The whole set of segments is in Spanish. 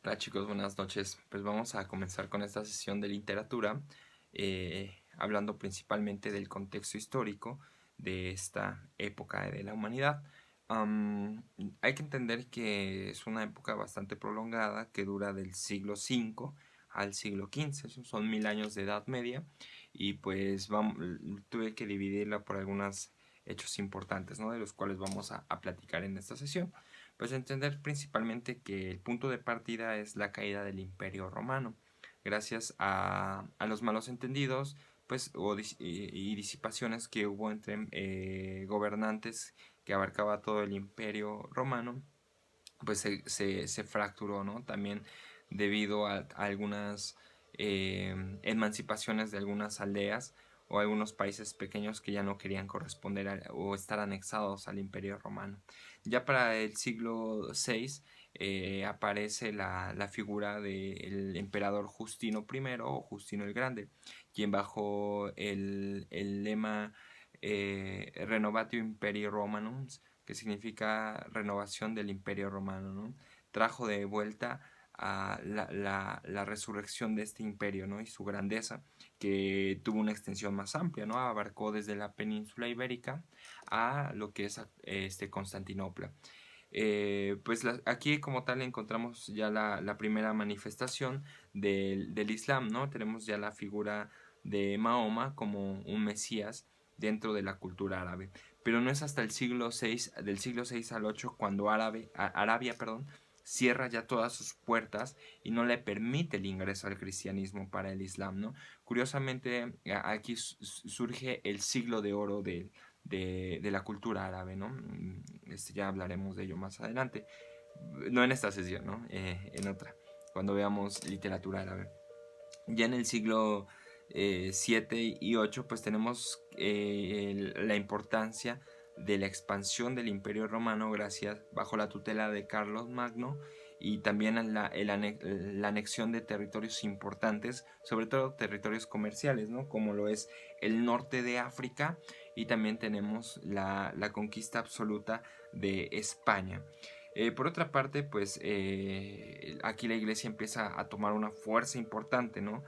Hola chicos, buenas noches. Pues vamos a comenzar con esta sesión de literatura, hablando principalmente del contexto histórico de esta época de la humanidad. Hay que entender que es una época bastante prolongada que dura del siglo V al siglo XV, son 1000 años de Edad Media, y pues tuve que dividirla por algunos hechos importantes, ¿no? De los cuales vamos a platicar en esta sesión. Pues entender principalmente que el punto de partida es la caída del Imperio Romano, gracias a los malos entendidos pues, y disipaciones que hubo entre gobernantes que abarcaba todo el Imperio Romano, pues se fracturó, ¿no? También debido a algunas emancipaciones de algunas aldeas o algunos países pequeños que ya no querían corresponder o estar anexados al Imperio Romano. Ya para el siglo VI aparece la figura del emperador Justino I o Justino el Grande, quien bajo el lema Renovatio Imperii Romanum, que significa renovación del Imperio Romano, ¿no? Trajo de vuelta a la resurrección de este imperio, ¿no? Y su grandeza, que tuvo una extensión más amplia, ¿no? Abarcó desde la península ibérica a lo que es Constantinopla. Pues aquí como tal encontramos ya la primera manifestación del Islam, ¿no? Tenemos ya la figura de Mahoma como un mesías dentro de la cultura árabe. Pero no es hasta el siglo VI, del siglo VI al VIII, cuando Arabia cierra ya todas sus puertas y no le permite el ingreso al cristianismo para el Islam, ¿no? Curiosamente, aquí surge el siglo de oro de la cultura árabe, ¿no? Ya hablaremos de ello más adelante. No en esta sesión, ¿no? En otra, cuando veamos literatura árabe. Ya en el siglo 7 y 8 pues tenemos la importancia de la expansión del Imperio Romano gracias bajo la tutela de Carlos Magno, y también la anexión de territorios importantes, sobre todo territorios comerciales, ¿no? Como lo es el norte de África, y también tenemos la conquista absoluta de España. Por otra parte, pues aquí la iglesia empieza a tomar una fuerza importante, ¿no?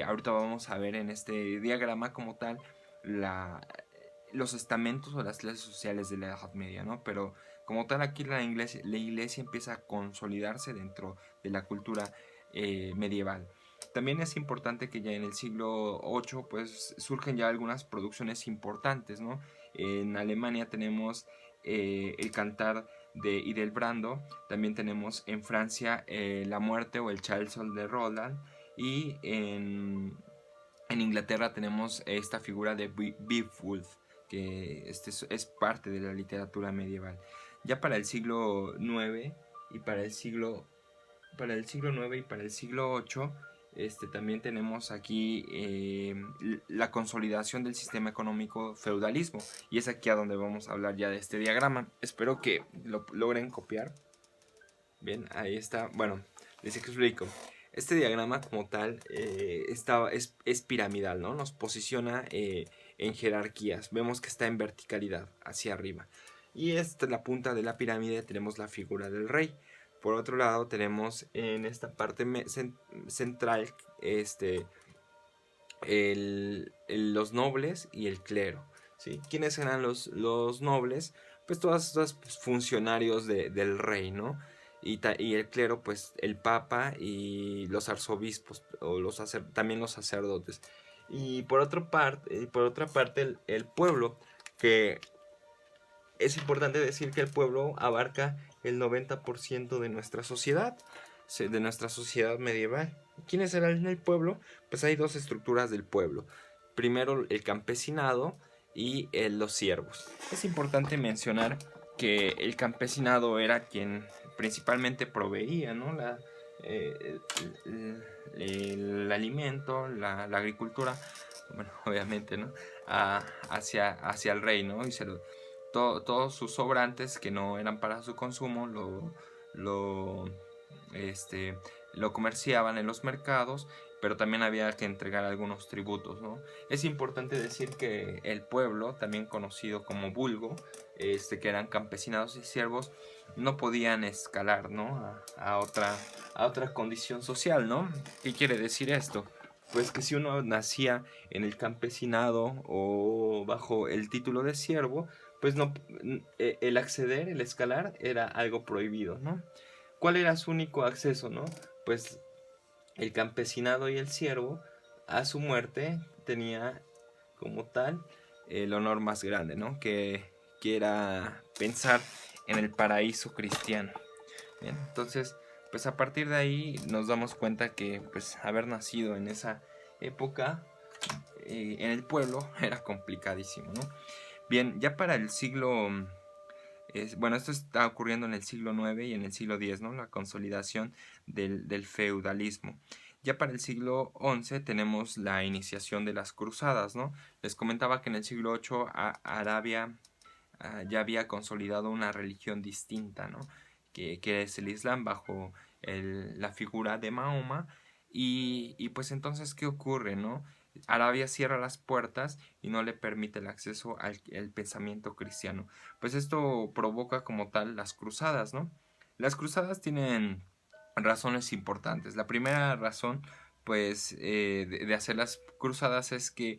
Ahorita vamos a ver en este diagrama como tal los estamentos o las clases sociales de la Edad Media, ¿no? Pero como tal aquí la iglesia empieza a consolidarse dentro de la cultura medieval. También es importante que ya en el siglo VIII pues surgen ya algunas producciones importantes, ¿no? En Alemania tenemos el Cantar de Hildebrando, también tenemos en Francia La Muerte o el Chalsol de Roland, y en Inglaterra tenemos esta figura de Beowulf, que es parte de la literatura medieval. Ya para el siglo IX y para el siglo IX y para el siglo VIII, también tenemos aquí la consolidación del sistema económico feudalismo, y es aquí a donde vamos a hablar ya de este diagrama. Espero que lo logren copiar. Bien, ahí está. Bueno, les explico. Este diagrama como tal es piramidal, ¿no? Nos posiciona en jerarquías. Vemos que está en verticalidad, hacia arriba. Y esta es la punta de la pirámide, tenemos la figura del rey. Por otro lado tenemos en esta parte central los nobles y el clero, ¿sí? ¿Quiénes eran los nobles? Pues todos estos pues, funcionarios del rey, ¿no? Y el clero, pues el papa y los arzobispos, o también los sacerdotes. Y por otra parte el pueblo, que es importante decir que el pueblo abarca el 90% de nuestra sociedad medieval. ¿Quiénes eran el pueblo? Pues hay dos estructuras del pueblo. Primero el campesinado y los siervos. Es importante mencionar que el campesinado era quien principalmente proveía, ¿no? El alimento, la agricultura, bueno, obviamente, ¿no? Hacia el rey, ¿no? Y todos sus sobrantes que no eran para su consumo lo lo comerciaban en los mercados, pero también había que entregar algunos tributos, ¿no? Es importante decir que el pueblo, también conocido como vulgo, que eran campesinados y siervos, no podían escalar, ¿no? A otra condición social, ¿no? ¿Qué quiere decir esto? Pues que si uno nacía en el campesinado o bajo el título de siervo, pues no, el acceder, el escalar era algo prohibido, ¿no? ¿Cuál era su único acceso, no? Pues el campesinado y el siervo a su muerte tenía como tal el honor más grande, ¿no? Que era pensar en el paraíso cristiano. Bien, entonces, pues a partir de ahí nos damos cuenta que pues haber nacido en esa época en el pueblo era complicadísimo, ¿no? Bien, ya para el siglo bueno, esto está ocurriendo en el siglo IX y en el siglo X, ¿no? La consolidación del feudalismo. Ya para el siglo XI tenemos la iniciación de las cruzadas, ¿no? Les comentaba que en el siglo VIII Arabia ya había consolidado una religión distinta, ¿no? Que es el Islam bajo la figura de Mahoma. Y pues entonces, ¿qué ocurre, no? Arabia cierra las puertas y no le permite el acceso al pensamiento cristiano. Pues esto provoca como tal las cruzadas, ¿no? Las cruzadas tienen razones importantes. La primera razón, pues, de hacer las cruzadas es que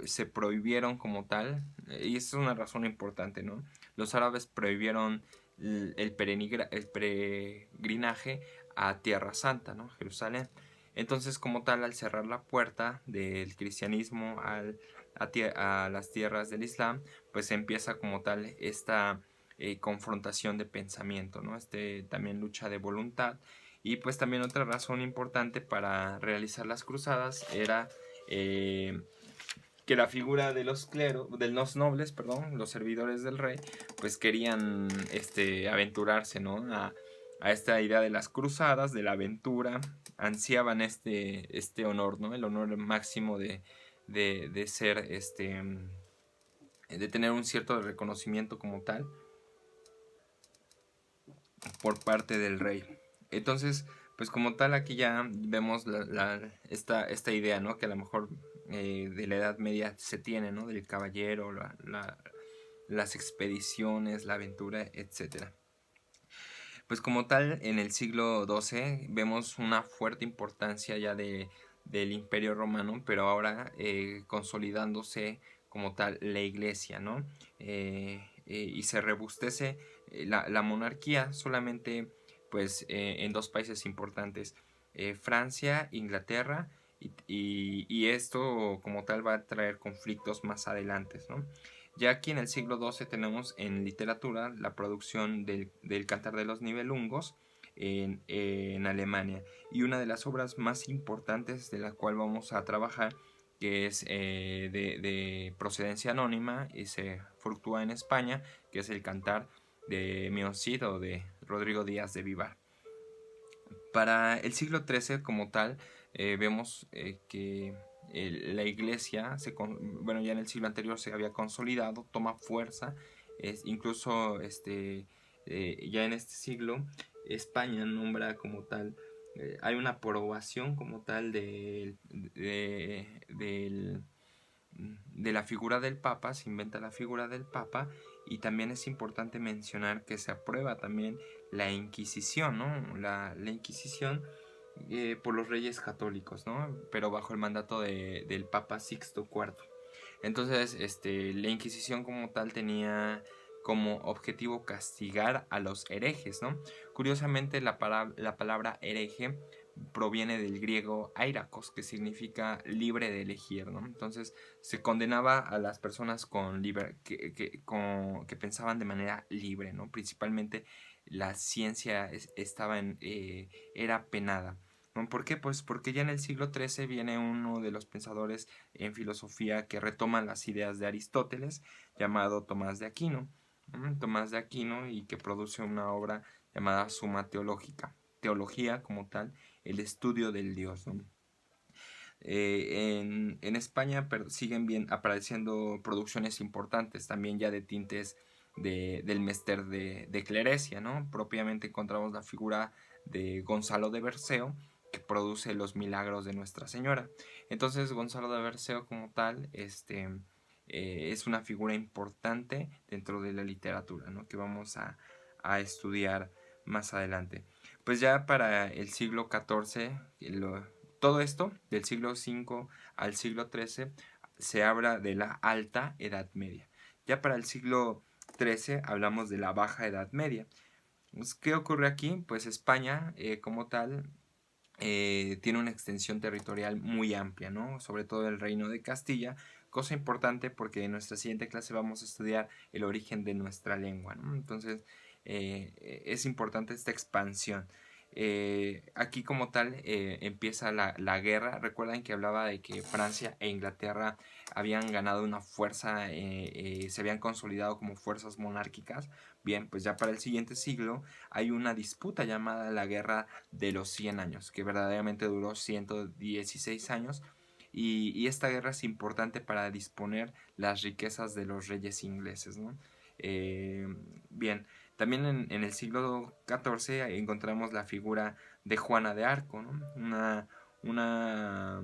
se prohibieron como tal, y esta es una razón importante, ¿no? Los árabes prohibieron el peregrinaje a Tierra Santa, ¿no? Jerusalén. Entonces, como tal, al cerrar la puerta del cristianismo a las tierras del Islam, pues empieza como tal esta confrontación de pensamiento, ¿no? También lucha de voluntad. Y pues también otra razón importante para realizar las cruzadas era que la figura de de los nobles, perdón, los servidores del rey, pues querían aventurarse, ¿no? A esta idea de las cruzadas, de la aventura, ansiaban este honor, ¿no? El honor máximo de ser, de tener un cierto reconocimiento como tal por parte del rey. Entonces, pues como tal aquí ya vemos esta idea, ¿no? Que a lo mejor de la Edad Media se tiene, ¿no? Del caballero, las expediciones, la aventura, etcétera. Pues como tal, en el siglo XII vemos una fuerte importancia ya del Imperio Romano, pero ahora consolidándose como tal la iglesia, ¿no? Y se rebustece la monarquía solamente pues en dos países importantes, Francia, Inglaterra, y esto como tal va a traer conflictos más adelante, ¿no? Ya aquí en el siglo XII tenemos en literatura la producción del Cantar de los Nibelungos en Alemania. Y una de las obras más importantes de la cual vamos a trabajar, que es de procedencia anónima y se fructúa en España, que es el Cantar de Mioncid o de Rodrigo Díaz de Vivar. Para el siglo XIII como tal, vemos que la iglesia, bueno, ya en el siglo anterior se había consolidado, toma fuerza, incluso ya en este siglo España nombra como tal, hay una aprobación como tal de la figura del Papa, se inventa la figura del Papa, y también es importante mencionar que se aprueba también la Inquisición, ¿no? La Inquisición por los reyes católicos, ¿no? Pero bajo el mandato del Papa Sixto IV. Entonces, la Inquisición como tal tenía como objetivo castigar a los herejes, ¿no? Curiosamente, la palabra hereje proviene del griego airakos, que significa libre de elegir, ¿no? Entonces, se condenaba a las personas que pensaban de manera libre, ¿no? Principalmente la ciencia era penada. ¿No? ¿Por qué? Pues porque ya en el siglo XIII viene uno de los pensadores en filosofía que retoma las ideas de Aristóteles, llamado Tomás de Aquino. Tomás de Aquino, y que produce una obra llamada Suma Teológica. Teología como tal, el estudio del Dios, ¿no? En España siguen apareciendo producciones importantes, también ya de tintes del mester de clerecia, ¿no? Propiamente encontramos la figura de Gonzalo de Berceo, que produce los milagros de Nuestra Señora. Entonces Gonzalo de Berceo como tal es una figura importante dentro de la literatura, ¿no? Que vamos a estudiar más adelante. Pues ya para el siglo XIV, todo esto del siglo V al siglo XIII se habla de la Alta Edad Media. Ya para el siglo XIII hablamos de la Baja Edad Media. Pues, ¿qué ocurre aquí? Pues España como tal tiene una extensión territorial muy amplia, ¿no? Sobre todo el Reino de Castilla, cosa importante porque en nuestra siguiente clase vamos a estudiar el origen de nuestra lengua, ¿no? Entonces es importante esta expansión. Aquí como tal empieza la guerra. Recuerdan que hablaba de que Francia e Inglaterra habían ganado una fuerza, se habían consolidado como fuerzas monárquicas. Bien, pues ya para el siguiente siglo hay una disputa llamada la Guerra de los 100 años, que verdaderamente duró 116 años. Y esta guerra es importante para disponer las riquezas de los reyes ingleses, ¿no? Bien, también en el siglo XIV encontramos la figura de Juana de Arco, ¿no? Una,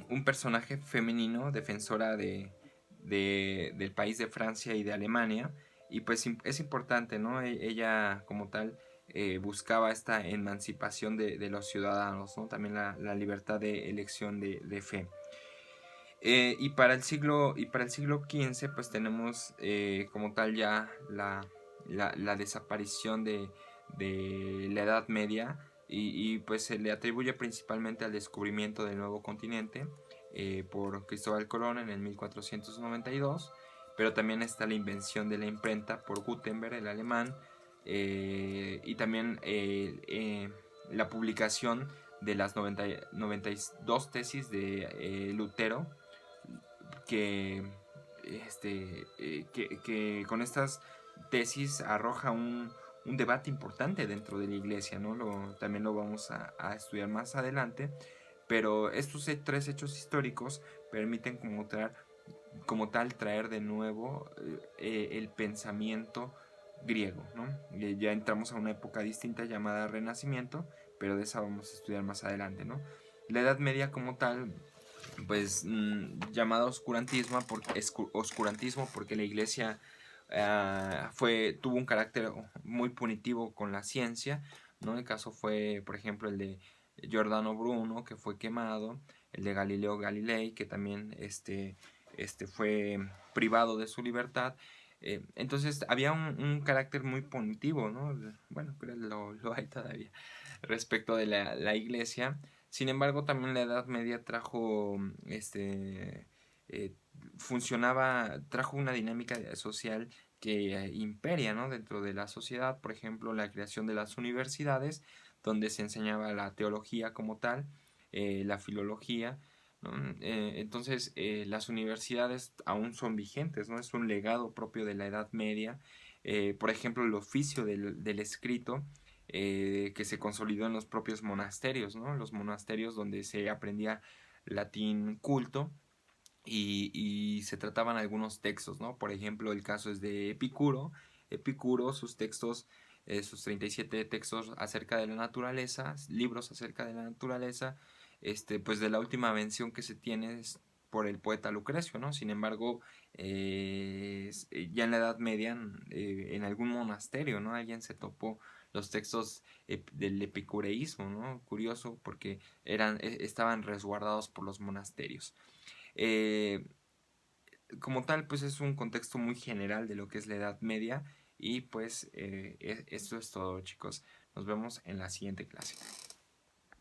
un personaje femenino, defensora del país de Francia y de Alemania. Y pues es importante, ¿no? Ella como tal buscaba esta emancipación de los ciudadanos, ¿no? También la libertad de elección de fe. Y para el siglo XV pues tenemos como tal ya la desaparición de la Edad Media y pues se le atribuye principalmente al descubrimiento del nuevo continente por Cristóbal Colón en el 1492, pero también está la invención de la imprenta por Gutenberg, el alemán, y también la publicación de las 92 tesis de Lutero, que, que con estas tesis arroja un debate importante dentro de la iglesia, ¿no? También lo vamos a estudiar más adelante, pero estos tres hechos históricos permiten como tal traer de nuevo el pensamiento griego, ¿no? Ya entramos a una época distinta llamada Renacimiento, pero de esa vamos a estudiar más adelante, ¿no? La Edad Media como tal pues llamada oscurantismo porque la iglesia tuvo un carácter muy punitivo con la ciencia, ¿no? El caso fue, por ejemplo, el de Giordano Bruno, que fue quemado, el de Galileo Galilei, que también fue privado de su libertad. Entonces había un carácter muy punitivo, ¿no? Bueno, creo que lo hay todavía respecto de la iglesia. Sin embargo, también la Edad Media trajo, eh, trajo una dinámica social que imperia, ¿no? Dentro de la sociedad. Por ejemplo, la creación de las universidades, donde se enseñaba la teología como tal, la filología, ¿no? Entonces, las universidades aún son vigentes, ¿no? Es un legado propio de la Edad Media. Por ejemplo, el oficio del escrito que se consolidó en los propios monasterios, ¿no? Los monasterios donde se aprendía latín culto y se trataban algunos textos, ¿no? Por ejemplo, el caso es de Epicuro. Epicuro, sus textos, sus 37 textos acerca de la naturaleza, libros acerca de la naturaleza, pues de la última mención que se tiene es por el poeta Lucrecio, ¿no? Sin embargo, ya en la Edad Media, en algún monasterio, ¿no? Alguien se topó los textos del epicureísmo, ¿no? Curioso porque estaban resguardados por los monasterios. Eh, Como tal, pues es un contexto muy general de lo que es la Edad Media y pues esto es todo, chicos. Nos vemos en la siguiente clase.